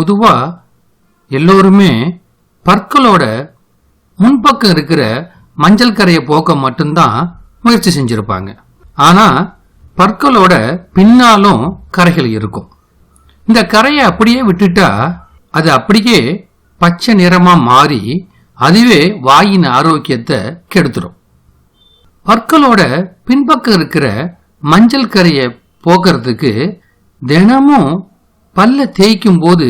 பொதுவா எல்லோருமே பற்களோட முன்பக்கம் இருக்கிற மஞ்சள் கரையை போக்க மட்டும்தான் முயற்சி செஞ்சிருப்பாங்க. ஆனா பற்களோட பின்னாலும் கரைகள் இருக்கும். இந்த கரையை அப்படியே விட்டுட்டா அது அப்படியே பச்சை நிறமா மாறி அதுவே வாயின் ஆரோக்கியத்தை கெடுத்துரும். பற்களோட பின்பக்கம் இருக்கிற மஞ்சள் கரையை போக்குறதுக்கு தினமும் பல்ல தேய்க்கும் போது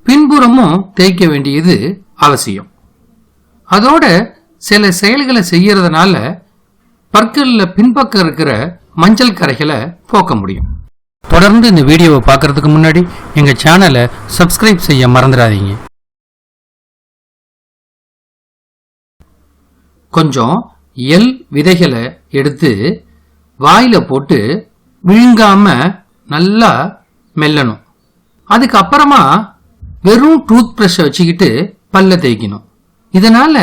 பின்புறமும் தேய்க்க வேண்டியது அவசியம். அதோட சில செயல்களை செய்யறதுனால பற்கள்ல பின்பக்கம் இருக்கிற மஞ்சள் கரைகளை போக்க முடியும். தொடர்ந்து இந்த வீடியோவை பார்க்கறதுக்கு முன்னாடி எங்க சேனலை சப்ஸ்கிரைப் செய்ய மறந்துடாதீங்க. கொஞ்சம் எள் விதைகளை எடுத்து வாயில போட்டு விழுங்காம நல்லா மெல்லணும். அதுக்கப்புறமா வெறும் டூத் பிரஷை வச்சுக்கிட்டு பல்ல தேய்க்கணும். இதனால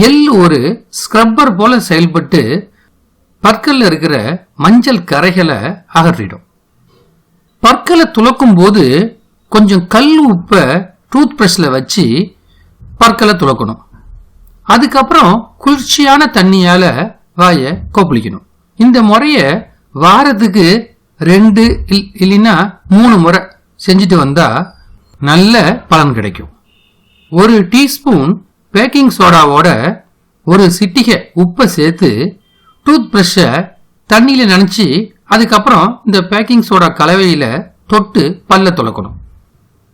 எள் ஒரு ஸ்க்ரப்பர் போல செயல்பட்டு பற்கள்ல இருக்கிற மஞ்சள் கரைகளை அகற்றிடும். பற்களை துலக்கும் போது கொஞ்சம் கல் உப்பை டூத் பிரஷ்ல வச்சு பற்களை துலக்கணும். அதுக்கப்புறம் குளிர்ச்சியான தண்ணியால வாயை கொப்பளிக்கணும். இந்த முறைய வாரத்துக்கு 2 இல்லைன்னா 3 முறை செஞ்சுட்டு வந்தா நல்ல பலன் கிடைக்கும். 1 டீஸ்பூன் பேக்கிங் சோடாவோட 1 சிட்டிகை உப்பை சேர்த்து டூத் பிரஷை தண்ணியில நனைச்சி அதுக்கப்புறம் இந்த பேக்கிங் சோடா கலவையில தொட்டு பல்ல துலக்கணும்.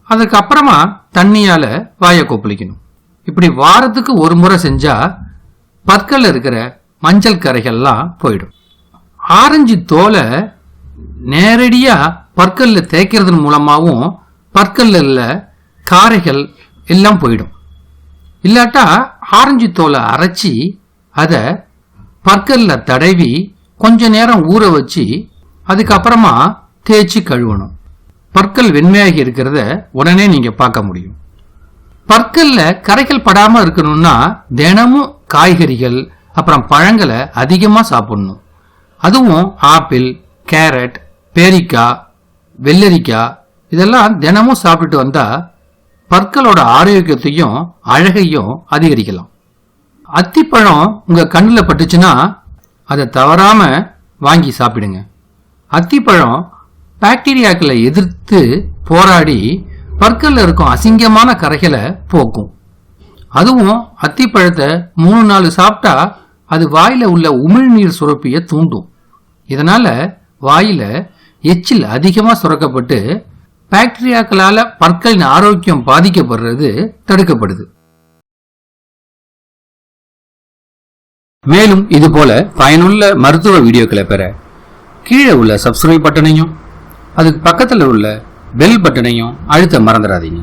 அதுக்கப்புறமா தண்ணியால வாயை கொப்பளிக்கணும். இப்படி வாரத்துக்கு 1 முறை செஞ்சா பற்கள்ல இருக்கிற மஞ்சள் கரைகள்லாம் போயிடும். ஆரஞ்சு தோலை நேரடியா பற்கள்ல தேய்க்கிறதன் மூலமாகவும் பற்கள்ல காரைகள் எல்லாம் போயிடும். இல்லாட்டா ஆரஞ்சு தோலை அரைச்சி அதை பற்கள்ல தடவி கொஞ்ச நேரம் ஊற வச்சு அதுக்கப்புறமா தேய்ச்சி கழுவணும். பற்கள் வெண்மையாகி இருக்கிறத உடனே நீங்க பார்க்க முடியும். பற்கள்ல கரைகள் படாம இருக்கணும்னா தினமும் காய்கறிகள் அப்புறம் பழங்களை அதிகமா சாப்பிடணும். அதுவும் ஆப்பிள், கேரட், பேரிக்காய், வெள்ளரிக்காய் இதெல்லாம் தினமும் சாப்பிட்டுட்டு வந்தா பற்களோட ஆரோக்கியத்தையும் அழகையும் அதிகரிக்கலாம். அத்திப்பழம் உங்க கண்ணில் பட்டுச்சுன்னா அதை தவறாம வாங்கி சாப்பிடுங்க. அத்திப்பழம் பாக்டீரியாக்களை எதிர்த்து போராடி பற்கள்ல இருக்கும் அசிங்கமான கரைகளை போக்கும். அதுவும் அத்திப்பழத்தை 3-4 சாப்பிட்டா அது வாயில உள்ள உமிழ்நீர் சுரப்பியை தூண்டும். இதனால வாயில எச்சில் அதிகமா சுரக்கப்பட்டு பாக்டீரியாக்களால பற்களின் ஆரோக்கியம் பாதிக்கப்படுறது தடுக்கப்படுது. மேலும் இது போல பயனுள்ள மருத்துவ வீடியோக்களை பெற கீழே உள்ள சப்ஸ்கிரைப் பட்டனையும் அதுக்கு பக்கத்தில் உள்ள பெல் பட்டனையும் அழுத்த மறந்துடாதீங்க.